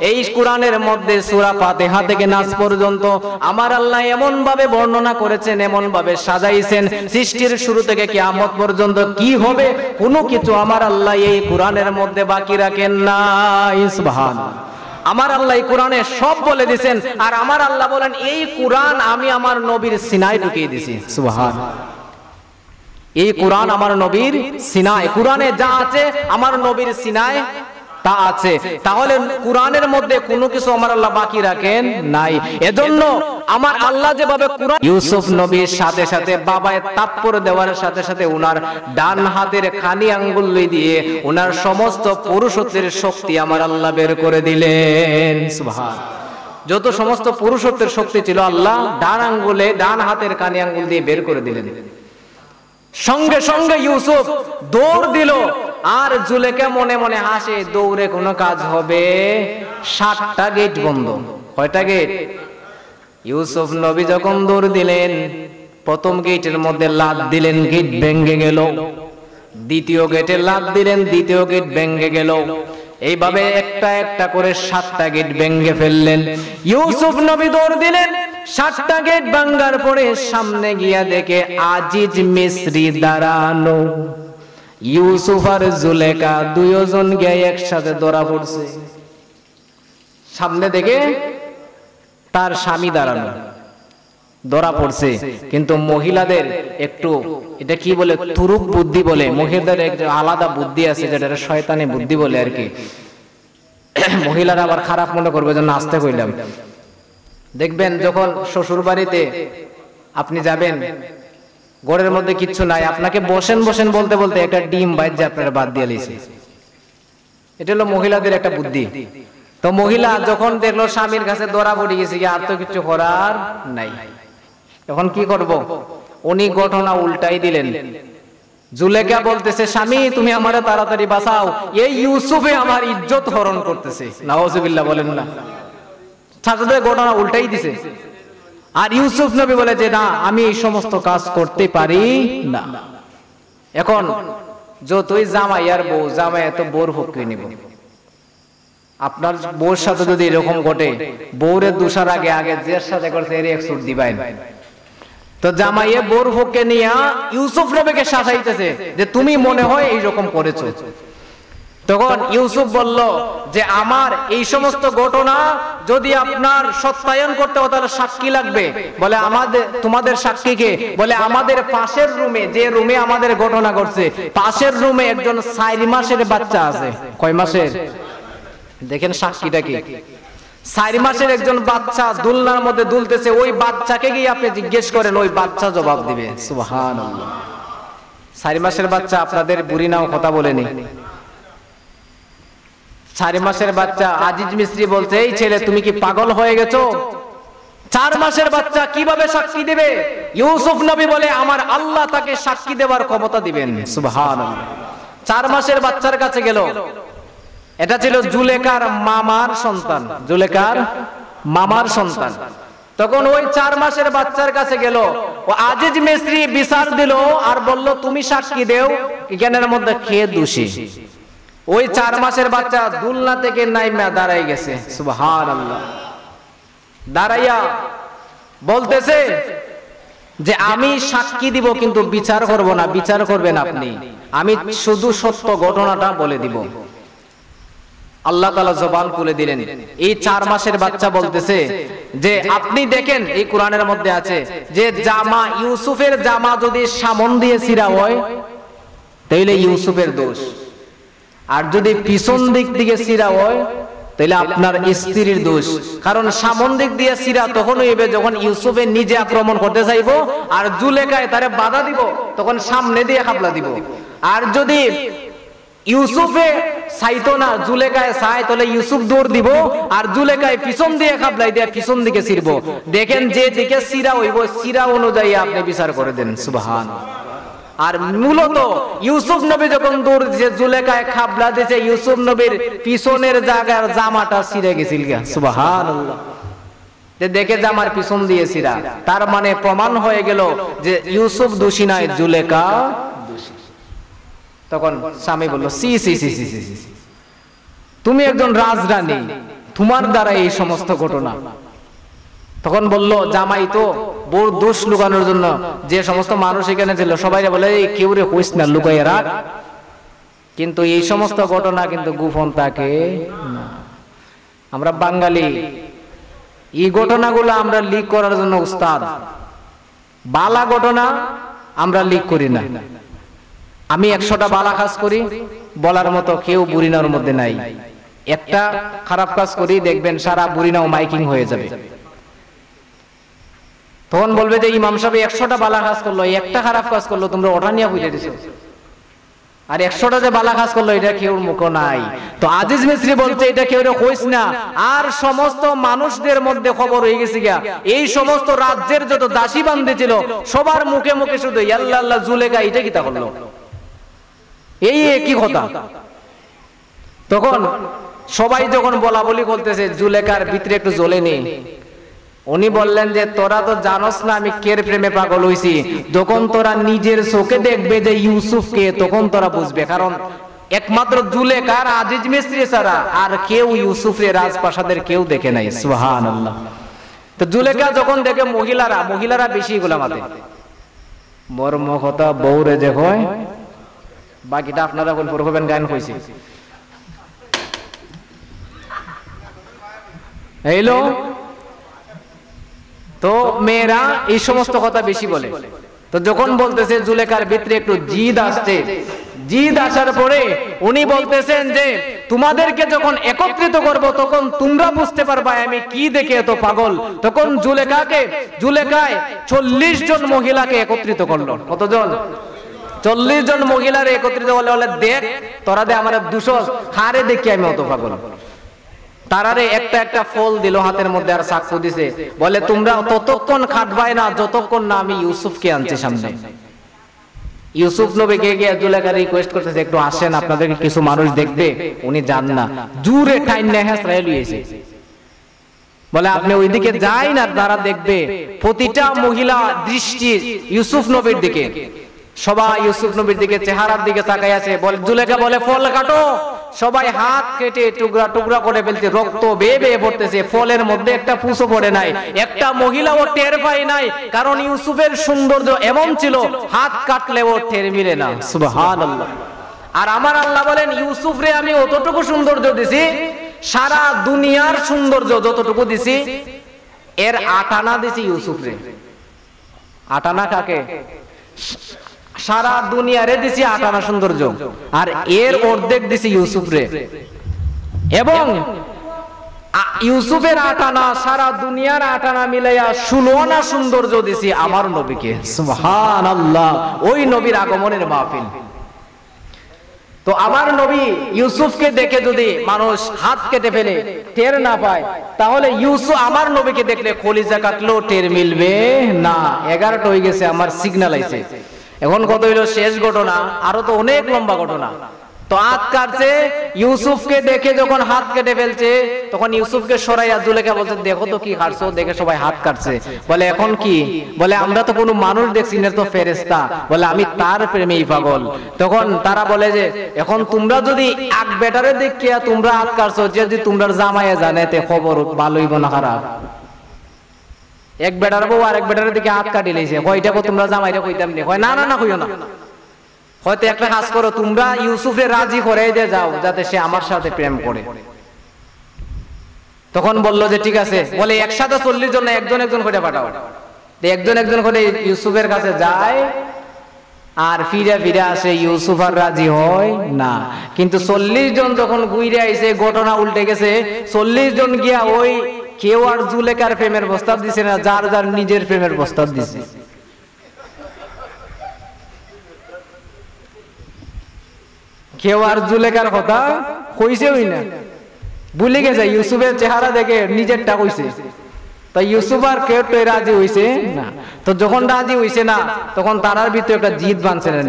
এই কোরআনের মধ্যে সূরা ফাতিহা থেকে নাস পর্যন্ত আমার আল্লাহ এমন ভাবে বর্ণনা করেছেন, এমন ভাবে সাজাইছেন, সৃষ্টির শুরু থেকে কিয়ামত পর্যন্ত কি হবে কোনো কিছু আমার আল্লাহ এই কোরআনের মধ্যে বাকি রাখেন নাই, সুবহানাল্লাহ। আমার আল্লাহ এই কোরআনে সব বলে দিয়েছেন। আর আমার আল্লাহ বলেন এই কোরআন আমি আমার নবীর সিনায় ঢুকিয়ে দিয়েছি, সুবহানাল্লাহ। এই কোরআন আমার নবীর সিনায়, কোরআনে যা আছে আমার নবীর সিনায় তা আছে। তাহলে কোরআনের মধ্যে কোনো কিছু আমার আল্লাহ বাকি রাখেন নাই। এজন্য আমার আল্লাহ যেভাবে কোরআন ইউসুফ নবীর সাথে সাথে বাবায় তাপ্পর দেওয়ার সাথে সাথে উনার ডান হাতের খানি আঙ্গুল দিয়ে উনার সমস্ত পুরুষত্বের শক্তি আমার আল্লাহ বের করে দিলেন, সুবহানাল্লাহ। যত সমস্ত পুরুষত্বের শক্তি ছিল আল্লাহ ডান আঙ্গুলে, ডান হাতের কানি আঙ্গুল দিয়ে বের করে দিলেন। সঙ্গে সঙ্গে ইউসুফ দৌড় দিল। আর জুলেখা মনে মনে হাসে, দৌড়ে কোনো কাজ হবে? 7টা গেট বন্ধ। কয়টা গেট? ইউসুফ নবী যখন দৌড় দিলেন, প্রথম গেটের মধ্যে লাত দিলেন, গেট ভেঙে গেল। দ্বিতীয় গেটে লাত দিলেন, দ্বিতীয় গেট ভেঙে গেল। এইভাবে একটা একটা করে 7টা গেট ভেঙে ফেললেন। ইউসুফ নবী দৌড় দিলেন, 7টা গেট ভাঙার পরে সামনে গিয়া দেখে আজিজ মিস্রি দাঁড়ানো। ইউসুফ আর জুলেখা দুইজন গিয়ে একসাথে ধরা পড়ছে। সামনে দেখে তার স্বামী দাঁড়ানো, ধরা পড়ছে। কিন্তু মহিলাদের একটু এটা কি বলে, তুরুক বুদ্ধি বলে, মহিলাদের একটা আলাদা বুদ্ধি আছে যেটা শয়তানি বুদ্ধি বলে আর কি। মহিলারা আবার খারাপ মনে করবে জন্য আসতে কইলাম। দেখবেন যখন শ্বশুর বাড়িতে আপনি যাবেন, ঘরের মধ্যে কিচ্ছু নাই, আপনাকে বসেন বসেন বলতে বলতে একটা ডিম বাইর যে আপনারা বাদ দিয়ে লিছে। এটা হলো মহিলাদের একটা বুদ্ধি। তো মহিলা যখন দেখলো স্বামীর কাছে ধরা পড়ে গেছে, আর তো কিছু করার নাই, এখন কি করব? উনি ঘটনা উল্টাই দিলেন। জুলেখা বলতেছে, স্বামী তুমি আমারে তাড়াতাড়ি বাঁচাও, এই ইউসুফে আমার ইজ্জত হরণ করতেছে। নাউজুবিল্লাহ বলেন না। সাথে ঘটনা উল্টাই দিছে। আর ইউসুফ নবী বলে যে না, আমি এই সমস্ত কাজ করতে পারি না। এখন যতই জামাই আর বউ, জামাই এত বোর হকিয়ে নিব। আপনার বউর সাথে যদি এরকম ঘটে, বউরে দুসার আগে আগে যে সাথে করছে এর 100 দিবেন। তো জামাইয়ে বোর হকে নিয়ে ইউসুফ নবীকে শাসাইতেছে যে তুমি মনে হয় এইরকম করেছো। তখন ইউসুফ বলল যে আমার এই সমস্ত ঘটনা যদি আপনার সত্যায়ন করতে হয় তাহলে সাক্ষী লাগবে। বলে আমাদের, তোমাদের সাক্ষী কে? বলে আমাদের পাশের রুমে, যে রুমে আমাদের ঘটনা ঘটছে, পাশের রুমে একজন 4 মাসের বাচ্চা আছে। কয় মাসের? দেখেন সাক্ষীটা কি। 4 মাসের একজন বাচ্চা দুলনার মধ্যে দুলতেছে, ওই বাচ্চাকে গিয়ে আপনি জিজ্ঞেস করেন, ওই বাচ্চা জবাব দিবে। সুবহানাল্লাহ। 4 মাসের বাচ্চা, আপনাদের বুড়ি নাও কথা বলেনি। 4 মাসের বাচ্চা। আজিজ মিস্ত্রি বলছে, এই ছেলে তুমি কি পাগল হয়ে গেছো? 4 মাসের বাচ্চা কিভাবে সাক্ষী দেবে? ইউসুফ নবী বলে আমার আল্লাহ তাকে সাক্ষী দেওয়ার ক্ষমতা দিবেন। সুবহানাল্লাহ। 4 মাসের বাচ্চার কাছে গেল। এটা ছিল জুলেখার মামার সন্তান, জুলেখার মামার সন্তান। তখন ওই 4 মাসের বাচ্চার কাছে গেল, ও আজিজ মিস্ত্রি বিচার দিল আর বলল তুমি সাক্ষী দেও, জ্ঞানের মধ্যে খেয়ে দোষী। ওই 4 মাসের বাচ্চা দুলনা থেকে নাইমা দাঁড়াই গেছে, সুবহানাল্লাহ। দাঁড়াইয়া বলতেছে যে আমি সাক্ষী দিব কিন্তু বিচার করব না, বিচার করবেন আপনি, আমি শুধু সত্য ঘটনাটা বলে দিব। আল্লাহ তাআলা জবান খুলে দিলেন। এই 4 মাসের বাচ্চা বলতেছে যে আপনি দেখেন, এই কোরআনের মধ্যে আছে যে জামা, ইউসুফের জামা যদি সামন দিয়ে ছিঁড়া হয় তাহলে ইউসুফের দোষ, আর যদি পিছন দিক থেকে ছিঁড়া হয় তাহলে আপনার স্ত্রীর দোষ। কারণ সামন দিক দিয়ে ছিঁড়া তখন হইবে যখন ইউসুফে নিজে আক্রমণ করতে চাইবো, আর জুলেখায় তারে বাধা দিব তখন সামনে দিয়ে হাবলা দিব। আর যদি ইউসুফে চাইতো না, জুলেখায় চায়, তাহলে ইউসুফ দৌড় দিব, আর জুলেখায় পিছন দিয়ে খাবলাই দিয়ে পিছন দিকে ছিড়বো। দেখেন যে দিকে ছিঁড়া হইব সিরা অনুযায়ী আপনি বিচার করে দেন, সুবহানাল্লাহ। আর মূলত ইউসুফ নবী যখন দৌড় দিয়েছে, জুলেখায় খাবলা দিয়েছে, ইউসুফ নবীর পিছনের জায়গার জামাটা ছিঁড়ে গেছিল, সুবহানাল্লাহ। দেখে জামার পিছন দিয়ে ছিঁড়া, তার মানে প্রমাণ হয়ে গেল যে ইউসুফ দোষী নয়, জুলেখা দোষী। তখন স্বামী বলল, সি সি সি সি সি, তুমি একজন রাজরানী, তোমার দ্বারা এই সমস্ত ঘটনা। তখন বলল জামাই তো বড় দোষ লুকানোর জন্য যে সমস্ত মানুষ এখানে ছিল সবাই বলে কেউ রে কইস না, লুকাইয়া রাখ, কিন্তু এই সমস্ত ঘটনা কিন্তু গোপন থাকে না। আমরা বাঙালি এই ঘটনাগুলো আমরা লিক করার জন্য উস্তাদ, বালা ঘটনা আমরা লিক করি না। আমি 100টা বালা কাজ করি, বলার মতো কেউ বুড়িনার মধ্যে নাই। একটা খারাপ কাজ করি, দেখবেন সারা বুড়িনাও মাইকিং হয়ে যাবে। তখন বলবে যে ইমাম সাহেব 100টা বালা কাজ করলো, একটা খারাপ কাজ করলো, তোমরা ওটা নিয়ে বুঝে দিছো, আর 100টা যে বালা কাজ করলো এটা কেউ মুখ নাই। তো আজিজ মিস্ত্রি বলছে এটা কেউ কইস না। আর সমস্ত মানুষদের মধ্যে খবর হয়ে গেছে গিয়া, এই সমস্ত রাজ্যের যত দাসী বান্দি ছিল সবার মুখে মুখে শুধু আল্লাহ আল্লাহ জুলেখা, এটা কি তা করলো, এই একই কথা। তখন সবাই যখন বলা বলি করতেছে, জুলেখার ভিতরে একটু জ্বলে নেই। উনি বললেন যে তোরা তো জানোস না আমি কের প্রেমে পাগল হইছি, যখন তোরা নিজের চোখে দেখবে যে ইউসুফকে তখন তোরা বুঝবে। কারণ একমাত্র জুলেখার আজিজ মিস্ত্রি ছাড়া আর কেউ ইউসুফের রাজপ্রাসাদের কেউ দেখে নাই, সুবহানাল্লাহ। তো জুলেখা যখন দেখে মহিলারা বেশি গোলামাতে মর্ম কথা বউরে যে হয়, বাকিটা আপনারা কোন পড়বেন গান কইছি এইলো। তো মেয়েরা এই সমস্ত কথা বেশি বলে। তো যখন বলতেছে জুলেখার ভিতরে একটু জিদ আসছে, জিদ আসার পরে উনি বলতেছেন যে তোমাদেরকে যখন একত্রিত করব তখন তোমরা বুঝতে পারবা আমি কি দেখে এত পাগল। তখন জুলেখায় 40 জন মহিলাকে একত্রিত করলো। কতজন? 40 জন মহিলার একত্রিত হলে বলে দেখ তোরা দে আমার 200 হারে দেখি আমি অত পাগল। তারারে একটা একটা ফল দিল হাতের মধ্যে আর সাক্ষ্য দিছে, বলে তোমরা ততক্ষণ খাটবাই না যতক্ষণ না আমি ইউসুফকে আনছি সামনে। ইউসুফ নবীকে গিয়ে জুলেখা রিকোয়েস্ট করতেছে একটু আসেন, আপনাদেরকে কিছু মানুষ দেখবে। উনি যান না, জুরে টাইন নেহে লইয়েছে, বলে আপনি ওইদিকে যাই না, তারা দেখবে। প্রতিটা মহিলা দৃষ্টি ইউসুফ নবীর দিকে, সবাই ইউসুফ নবীর দিকে চেহারার দিকে তাকাই আছে। বলে জুলেখা বলে ফল কাটো, সবাই হাত কেটে টুকরা টুকরা করে ফেলতে, রক্ত বেয়ে বেয়ে পড়তেছে, ফলের মধ্যে একটা পুঁছো পড়ে নাই, একটা মহিলাও টের পায় নাই, কারণ ইউসুফের সৌন্দর্য এমন ছিল হাত কাটলেও টের মিলে না, সুবহানাল্লাহ। আর আমার আল্লাহ বলেন ইউসুফ রে আমি অতটুকু সৌন্দর্য দিছি, সারা দুনিয়ার সৌন্দর্য যতটুকু দিছি এর 8 আনা দিছি ইউসুফ রে। 8 আনা কাকে? সারা দুনিয়ারে দিছি 8 আনা সৌন্দর্য, আর এর অর্ধেক দিছি ইউসুফ রে। এবং ইউসুফের 8 আনা সারা দুনিয়ার 8 আনা মিলাইয়া 16 আনা সৌন্দর্য দিছি আমার নবীকে, সুবহানাল্লাহ। ওই নবীর আগমনের মাহফিল। তো আমার নবী ইউসুফকে দেখে যদি মানুষ হাত কেটে ফেলে টের না পায়, তাহলে ইউসুফ আমার নবীকে দেখলে কলিজা কাটলেও টের মিলবে না। 11টা হয়ে গেছে, আমার সিগন্যাল আইছে। এখন কত হইলো শেষ ঘটনা, আরো তো অনেক লম্বা ঘটনা। তো হাত কাটছে, ইউসুফকে দেখে যখন হাত কেটে ফেলছে তখন ইউসুফকে সরাইয়া জুলেখা বলছে দেখো তো কি কাটছো, দেখে সবাই হাত কাটছে। বলে এখন কি? বলে আমরা তো কোনো মানুষ দেখছি না, তো ফেরেশতা। বলে আমি তার প্রেমেই পাগল। তখন তারা বলে যে এখন তোমরা যদি এক বেটারে দেখিয়া তোমরা হাত কাটছো, যদি তোমরা জামাইয়া জানে তে খবর ভালোই না খারাপ। এক বেটার বউ আর এক বেটারে দিকে হাত কাটি লাইছে, কয়টা কো তোমরা জামাইরা কইতাম নি? কয় না না না কইও না, হয়তো একটা কাজ করো, তোমরা ইউসুফে রাজি করে দিয়ে যাও যাতে সে আমার সাথে প্রেম করে। তখন বললো যে ঠিক আছে। বলে একসাথে 40 জন, একজন একজন করে পাঠাও। একজন একজন করে ইউসুফের কাছে যায়, আর ফিরে ফিরে আসে, ইউসুফ আর রাজি হয় না। কিন্তু 40 জন যখন ঘুরে আইছে, ঘটনা উল্টে গেছে। 40 জন গিয়া ওই কেউ আর জুলেখার প্রেমের প্রস্তাব দিছে না, যার যার নিজের প্রেমের প্রস্তাব দিছে। কেউ আর জুলেখার কথা কইছেই না, ভুলে গেছে। ইউসুফের চেহারা দেখে নিজেরটা কইছে। তাই ইউসুফ আর কেউ তো রাজি হইছে না। তো যখন রাজি হইছে না, তখন তারার ভিতরে একটা জিদ বানছে না।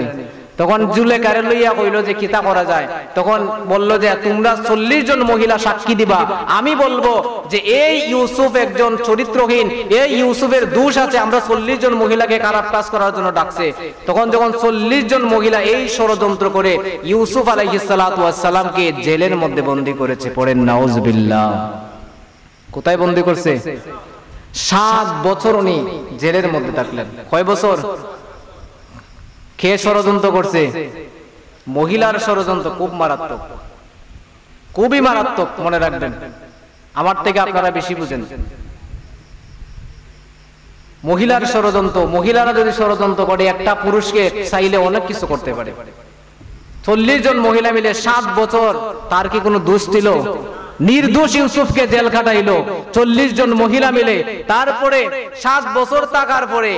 তখন জুলেখারে লইয়া কইলো যে কিতা করা যায়। তখন বললো যে তোমরা 40 জন মহিলা সাক্ষী দিবা, আমি বলবো যে এই ইউসুফ একজন চরিত্রহীন, এই ইউসুফের দোষ আছে, আমরা 40 জন মহিলাকে খারাপ কাজ করার জন্য ডাকছে। তখন যখন 40 জন মহিলা এই ষড়যন্ত্র করে ইউসুফ আলাইহিস সালাতু ওয়াস সালামকে জেলের মধ্যে বন্দী করেছে। পড়েন নাউজুবিল্লাহ। কোথায় বন্দী করছে? 7 বছর উনি জেলের মধ্যে থাকলেন। কয় বছর? কে ষড়যন্ত্র করছে? মহিলার ষড়যন্ত্র। খুব মারাত্মক, খুবই মারাত্মক, মনে রাখবেন। আমার থেকে আপনারা বেশি বুঝেন। মহিলার ষড়যন্ত্র, মহিলারা যদি ষড়যন্ত্র করে, একটা পুরুষকে চাইলে অনেক কিছু করতে পারে। 40 জন মহিলা মিলে 7 বছর, তার কি কোনো দোষ ছিল? নির্দোষ ইউসুফকে জেল খাটাইলো 40 জন মহিলা মিলে। তারপরে 7 বছর থাকার পরে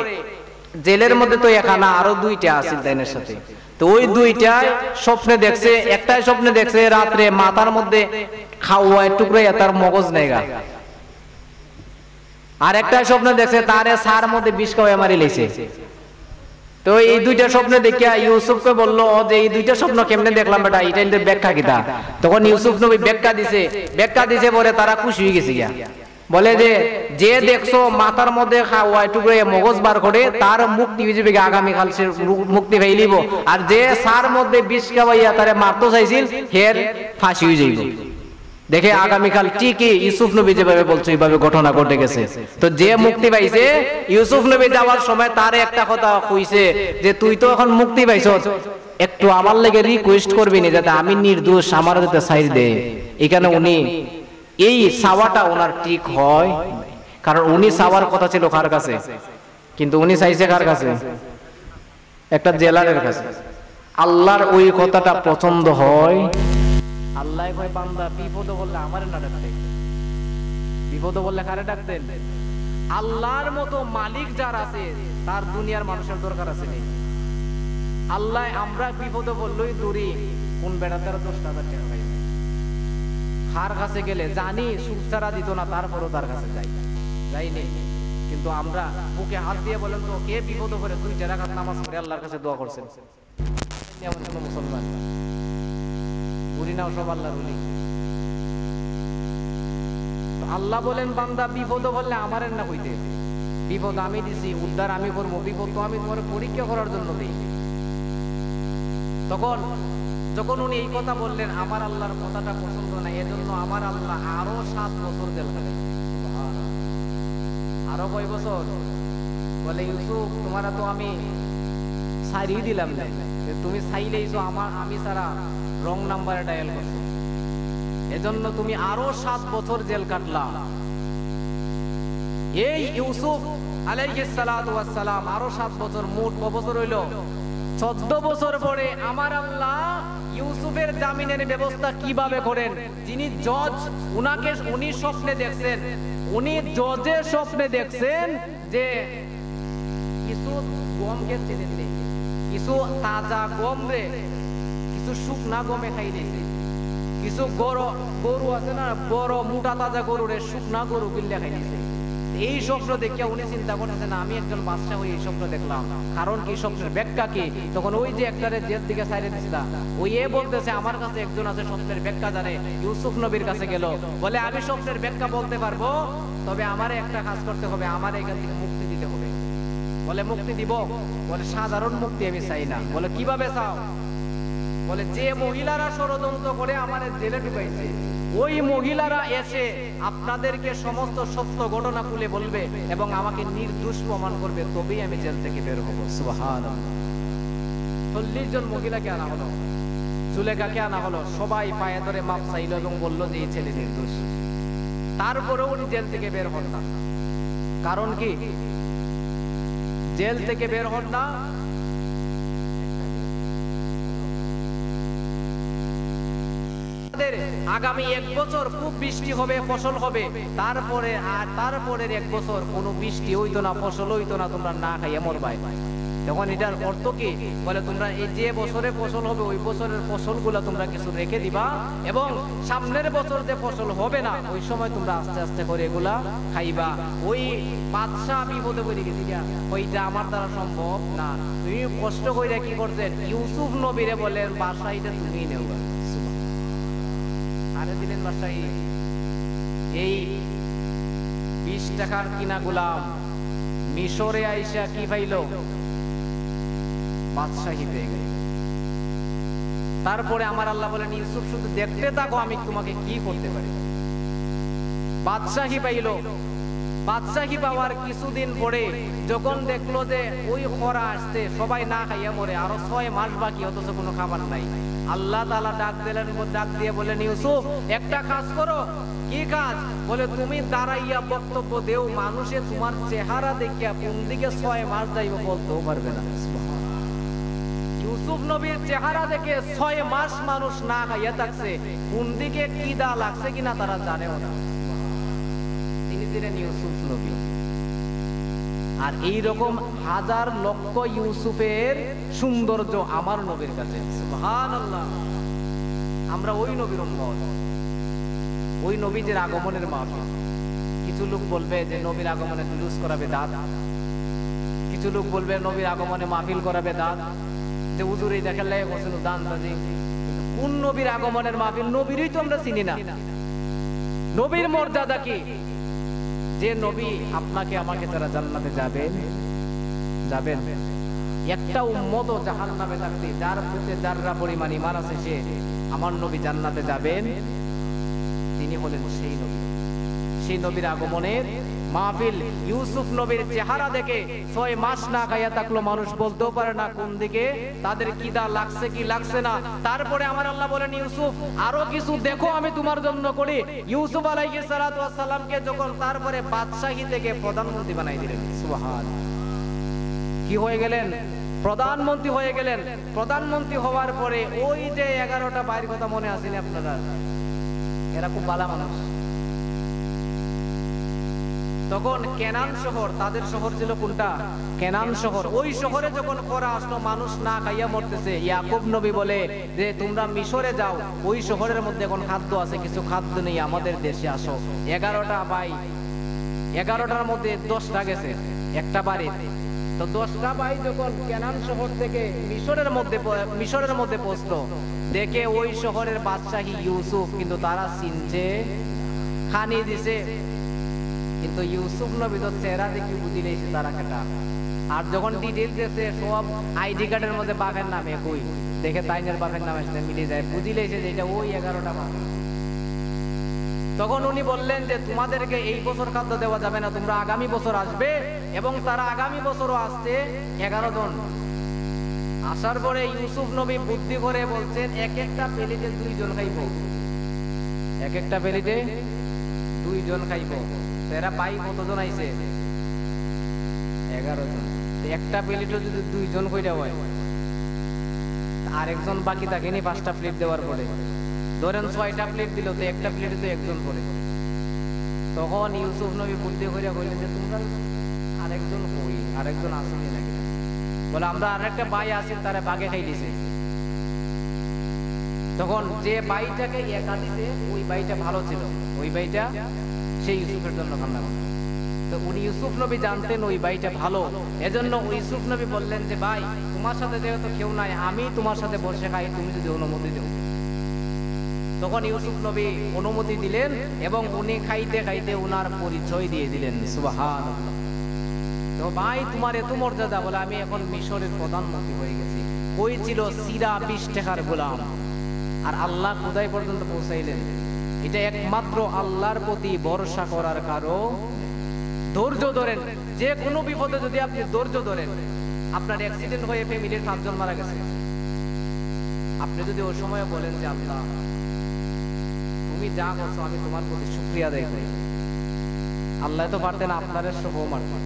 জেলের মধ্যে তো এখানা আরো 2টা আছিল তাইনের সাথে। তো ওই 2টায় স্বপ্নে দেখছে, একটাই স্বপ্নে দেখছে রাত্রে মাথার মধ্যে খাওয়া টুকরে তার মগজ নেগা, আর একটাই স্বপ্নে দেখছে তারে সার মধ্যে বিষ খাওয়া মারি লেছে। তো এই 2টা স্বপ্ন দেখিয়া ইউসুফকে বললো যে এই 2টা স্বপ্ন কেমনে দেখলাম বেটা, এটা ব্যাখ্যা কিতা? তখন ইউসুফ নবী ব্যাখ্যা দিছে পরে তারা খুশি হয়ে গেছে গিয়া। বলে যে দেখছো মাথার মধ্যে খাওয়া টুকরে মগজ বার করে, তার মুক্তি হয়ে যাবে, আগামীকাল সে মুক্তি পেয়ে নিব। আর যে সার মধ্যে বিষ খাওয়াইয়া তারে মারতে চাইছিল, হের ফাঁসি হয়ে যাইব। দেখে আগামীকাল ঠিকই ইউসুফ নবী যেভাবে বলছে এইভাবে ঘটনা ঘটে গেছে। তো যে মুক্তি পাইছে, ইউসুফ নবী যাওয়ার সময় তারে একটা কথা কইছে যে তুই তো এখন মুক্তি পাইছ, একটু আমার লেগে রিকোয়েস্ট করবি না যাতে আমি নির্দোষ, আমার যাতে সাইড দে। এখানে উনি এই চাওয়াটা ওনার ঠিক হয়, কারণ উনি চাওয়ার কথা ছিল কার কাছে? কিন্তু উনি চাইছে কার কাছে? একটা জেলারের কাছে। আল্লাহর ওই কথাটা পছন্দ হয়। আল্লাহ কয় বান্দা বিপদ বললে আমারে না ডাকতে, বিপদ বললে কারে ডাকতেন? আল্লাহর মতো মালিক যার আছে তার দুনিয়ার মানুষের দরকার আছে নি। আল্লাহ আমরা বিপদ বললেই দূরে, কোন বেড়া তারা 10,000 টাকা পাই, কার কাছে গেলে জানি সুখ ছাড়া দিত না, তারপরও তার কাছে যাইনি। কিন্তু আমরা বুকে হাত দিয়ে বলেন তো কে বিপদ করে 2 রাকাত নামাজ পড়ে আল্লাহর কাছে দোয়া করছেন? এমন কোন মুসলমান বুড়ি নাও, সব আল্লাহর ওলি। আল্লাহ বলেন বান্দা বিপদ বললে আমারের না কইতে, বিপদ আমি দিছি, উদ্ধার আমি করবো, বিপদ তো আমি তোমার পরীক্ষা করার জন্য দিই। তখন যখন উনি এই কথা বললেন, আমার আল্লাহর কথাটা পছন্দ না, এজন্য আমার আল্লাহ আরো 7 বছর জেল খাটাই। আরো কয় বছর? বলে ইউসুফ তোমারা তো আমি ছাড়িয়ে দিলাম না, তুমি চাইলেইছো আমি সারা রং নাম্বারে ডায়াল করছো, এজন্য তুমি আরো 7 বছর জেল কাটলা। এই ইউসুফ আলাইহিস সালাতু ওয়াস সালাম আরো 7 বছর, মোট কত বছর হইল? 14 বছর পরে আমার আল্লাহ ইউসুফের জামিনের ব্যবস্থা কিভাবে করেন? যিনি জজ, উনি স্বপ্নে দেখছেন, উনি জজের স্বপ্নে দেখছেন যে কিছু গম গেছে, কিছু তাজা গম রে কিছু শুকনা গমে খাই দিয়েছে, কিছু গরু আছে না, বড় মোটা তাজা গরু রে শুকনা গরু গিল্লা খাই দিয়েছে। এই স্বপ্ন দেখে উনি চিন্তা করতেছেন আমি একজন বাদশা হয়ে এই স্বপ্ন দেখলাম, কারণ কি স্বপ্নের ব্যাখ্যা কি? তখন ওই যে একটারে জেল দিকে সাইরে দিছিলা, ওই বলতেছে আমার কাছে একজন আছে স্বপ্নের ব্যাখ্যা জানে। ইউসুফ নবীর কাছে গেল, বলে আমি স্বপ্নের ব্যাখ্যা বলতে পারবো, তবে আমারে একটা কাজ করতে হবে, আমার এখান থেকে মুক্তি দিতে হবে। বলে মুক্তি দিব? বলে সাধারণ মুক্তি আমি চাই না। বলে কিভাবে চাও? বলে যে মহিলারা ষড়যন্ত্র করে আমাদের জেলে ঢুকাইছে, ওই মহিলারা এসে আপনাদেরকে সমস্ত সত্য ঘটনা খুলে বলবে এবং আমাকে নির্দোষ প্রমাণ করবে, তবেই আমি জেল থেকে বের হবো। সুবহানাল্লাহ। 40 জন মহিলাকে আনা হলো, জুলেখাকে আনা হলো, সবাই পায়ে ধরে মাপ চাইল এবং বলল যে এই ছেলে নির্দোষ। তারপরেও উনি জেল থেকে বের হন না। কারণ কি? জেল থেকে বের হন না, আগামী 1 বছর খুব বৃষ্টি হবে, ফসল হবে, তারপরে আর তারপরের 1 বছর কোনো বৃষ্টি হইতো না, ফসল হইতো না, তোমরা না খাইয়া মরবাই। তখন এটার অর্থ কি? বলে তোমরা এই যে বছরে ফসল হবে ওই বছরের ফসলগুলা তোমরা কিছু রেখে দিবা, এবং সামনের বছর যে ফসল হবে না ওই সময় তোমরা আস্তে আস্তে করে এগুলা খাইবা। ওই বাদশা বিপদে পড়ে গেছি, ওইটা আমার দ্বারা সম্ভব না। তুমি কষ্ট কইরা কি করছেন? ইউসুফ নবীরে বলেন বাদশাহীটা তুমি নেও। আরে দিলেন বাদশাহী, এই 20 টাকার কিনা গোলাম মিশরে আইসা কি পাইল? বাদশাহী পেয়ে গেল। তারপরে আমার আল্লাহ বলেন ইউসুফ শুধু দেখতে থাকো আমি তোমাকে কি করতে পারি। বাদশাহী পাইল। বাদশাহী পাওয়ার কিছুদিন পরে যখন দেখলো যে ওই খরা আসছে, সবাই না খাইয়া মরে, আরো 6 মাস বাকি, অথচ কোনো খাবার নাই, আল্লাহ তাআলা ডাক দিলেন, ডাক দিয়ে বলেন ইউসুফ একটা কাজ করো। কি কাজ? বলে তুমি দাঁড়াইয়া বক্তব্য দেও, মানুষে তোমার চেহারা দেখিয়া কোন দিকে 6 মাস যাইব বলতেও পারবে না। ইউসুফ নবীর চেহারা দেখে 6 মাস মানুষ না খাইয়া থাকছে, কোন দিকে খিদা লাগছে কিনা তারা জানেও না। তিনি ছিলেন ইউসুফ নবী। আর এই রকম হাজার লক্ষ ইউসুফের সৌন্দর্য আমার নবীর কাছে। সুবহানাল্লাহ। আমরা ওই নবীর উম্মত, ওই নবীর আগমনের মাহফিল। কিছু লোক বলবে যে নবীর আগমনে জুলুস করা বিদআত, কিছু লোক বলবে নবীর আগমনে মাহফিল করা বিদআত, যে হুজুর এই দেখেন লাগে করছেন দান দাজি। কোন নবীর আগমনের মাহফিল? নবীরই তো আমরা চিনি না। নবীর মর্যাদা কি? যে নবী আপনাকে আমাকে তারা জান্নাতে যাবেন, যাবেন। একটা উম্মত জাহান্নামে থাকতে যার প্রতি যাররা পরিমাণ ঈমান আছে সে আমার নবী জান্নাতে যাবেন, তিনি হলেন সেই নবী। সেই নবীর আগমনের মাহফিল। ইউসুফ নবীর চেহারা দেখে 6 মাস না খাইয়া থাকলো, মানুষ বলতেও পারে না কোন দিকে তাদের কিদা লাগছে কি লাগছে না। তারপরে আমার আল্লাহ বলেন ইউসুফ আরো কিছু দেখো আমি তোমার জন্য করি। ইউসুফ আলাইহিস সালাতু ওয়াস সালামকে যখন তারপরে বাদশাহী থেকে প্রধানমন্ত্রী বানাই দিলেন। সুবহানাল্লাহ। কি হয়ে গেলেন? প্রধানমন্ত্রী হয়ে গেলেন। প্রধানমন্ত্রী হওয়ার পরে ওই যে 11টা ভাইয়ের কথা মনে আছে না আপনারা? এরা খুব ভালো মানুষ। তখন কেনান শহর, তাদের শহর ছিল কোনটা? কেনান শহর। ওই শহরে যখন খরা আসলো, মানুষ না খাইয়া মরতেছে, ইয়াকুব নবী বলে যে তোমরা মিশরে যাও, ওই শহরের মধ্যে এখন খাদ্য আছে, কিছু খাদ্য নেই, আমাদের দেশে আসো। 11টা ভাই, 11টার মধ্যে 10টা গেছে একটা বাড়িতে। তো 10টা ভাই যখন কেনান শহর থেকে মিশরের মধ্যে পৌঁছলো, দেখে ওই শহরের বাদশাহী ইউসুফ, কিন্তু তারা চিনছে, খানি দিছে, কিন্তু ইউসুফ নবী তো চেহারা দেখে বুঝিলেছে তারা কেটা। আর যখন ডিটেইলস দিয়েছে সব আইডি কার্ডের মধ্যে বাপের নামে কই দেখে তাইনের বাপের নামে সাথে মিলে যায়, বুঝিলেছে যে এটা ওই 11টা বাপ। তখন উনি বললেন যে তোমাদেরকে এই বছর খাদ্য দেওয়া যাবে না, তোমরা আগামী বছর আসবে। এবং তারা আগামী বছরও আসছে 11 জন। আসার পরে ইউসুফ নবী বুদ্ধি করে বলছেন এক একটা প্লেটে 2 জন খাইব, এক একটা প্লেটে 2 জন খাইব। এরা পাই কতজন আইছে? 11 জন। একটা প্লেটে যদি 2 জন কইরা হয়, আরেকজন বাকি থাকেনি 5টা প্লেট দেওয়ার পরে, ধরেন 6টা প্লেট দিল, তো একটা প্লেটে তো একজন করে। তখন ইউসুফ নবী বুদ্ধি কইরা কইলেন যে তোমরা আরেকজন কই, আরেকজন আসেনি নাকি? বলে আমরা আরেকটা ভাই আছে, তারা বাগে খাই দিছে। তখন যে ভাইটাকে একা দিতে, ওই ভাইটা ভালো ছিল, ওই ভাইটা সেই ইউসুফের জন্য কান্না করত। তো উনি ইউসুফ নবী জানতেন ওই ভাইটা ভালো, এজন্য ইউসুফ নবী বললেন যে ভাই তোমার সাথে যেহেতু কেউ নাই, আমি তোমার সাথে বসে খাই, তুমি যদি অনুমতি দাও। তখন ইউসুফ নবী অনুমতি দিলেন এবং উনি খাইতে খাইতে উনার পরিচয় দিয়ে দিলেন। সুবহানাল্লাহ। তো ভাই তোমার এত মর্যাদা, বলে আমি এখন মিশরের প্রধানমন্ত্রী হয়ে গেছি। ওই ছিল সিরা 20 টাকার গোলাম, আর আল্লাহ খোদাই পর্যন্ত পৌঁছাইলেন। এটা একমাত্র আল্লাহর প্রতি ভরসা করার কারণ। ধৈর্য ধরেন, যে কোনো বিপদে যদি আপনি ধৈর্য ধরেন, আপনার অ্যাক্সিডেন্ট হয়ে ফ্যামিলির 5 জন মারা গেছে, আপনি যদি ওই সময় বলেন যে আল্লাহ তুমি যা করছো আমি তোমার প্রতি শুকরিয়া আদায় করি, আল্লাহ তো পারতেন আপনারে সহ মারতেন,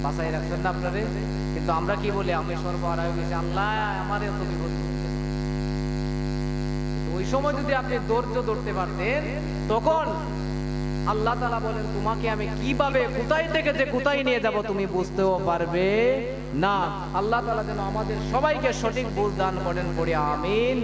বাঁচাই রাখতেন না আপনারে। কিন্তু আমরা কি বলি, আমি সর্বহারা হয়ে গেছি, আল্লাহ আমার এত বিপদ। ওই সময় যদি আপনি ধৈর্য ধরতে পারতেন, তখন আল্লাহ তাআলা বলেন তোমাকে আমি কিভাবে কোথায় থেকে যে কোথায় নিয়ে যাব তুমি বুঝতেও পারবে না। আল্লাহ তাআলা যেন আমাদের সবাইকে সঠিক বুঝ দান করেন, পড়ে আমিন।